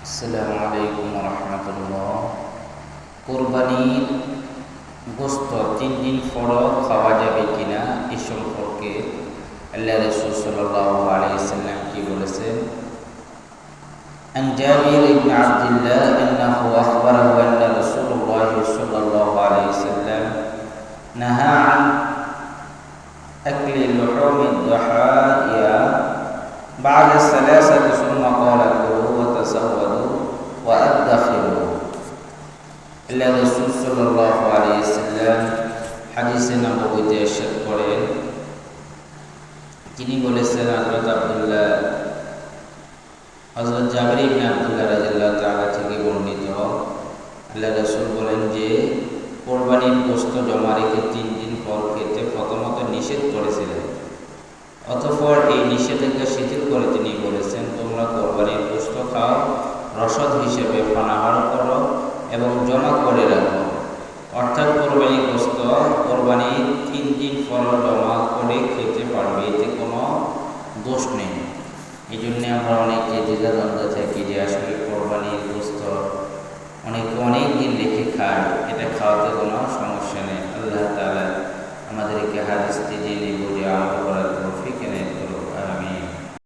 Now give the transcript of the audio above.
আসসালামু আলাইকুম রহমতুল্লাহ। কোরবানির গোস্ত 3 দিন পরও খাওয়া যাবে কিনা এ সম্পর্কে আল্লাহ রাসূল সাল্লাল্লাহু আলাইহি ওয়াসাল্লাম কি বলেছেন? عن جابر بن عبد الله أنه أخبره أن رسول الله صلى الله عليه وسلم نهى عن أكل لحوم الضحايا بعد الثلاثة ثم قال كلوا وتزودوا وأدخروا। আল্লাহ রাসূল সাল্লাল্লাহু আলাইহি ওয়াসাল্লাম হাদিসে নববীতে ইরশাদ করেন, তিনি বলেছেন হযরত জাবির ইবনে আব্দুল্লাহ রাদিয়াল্লাহু তাআলা থেকে বর্ণিত, আল্লাহ রাসূল বলেন যে কোরবানির গোশত জমা রেখে 3 দিন পর খেতে প্রথমত নিষেধ করেছিলেন, অতঃপর এই নিষেধাজ্ঞা শিথিল করে তিনি বলেছেন, তোমরা কোরবানির গোশত খাও, রসদ হিসেবে পানাহার করো এবং জমা করে রাখো। অর্থাৎ কোরবানির গোশত কোরবানির 3 দিন পর জমা করে খেতে পারবে, এতে কোনো দোষ নেই। এই জন্যে আমরা অনেকে দ্বিধাদ্বন্দ্ব থাকি যে আসলে কোরবানির গোশত অনেকে অনেক দিন রেখে খায়, এটা খাওয়াতে কোনো সমস্যা নেই। আল্লাহ তাআলা আমাদেরকে হাদিস দিয়ে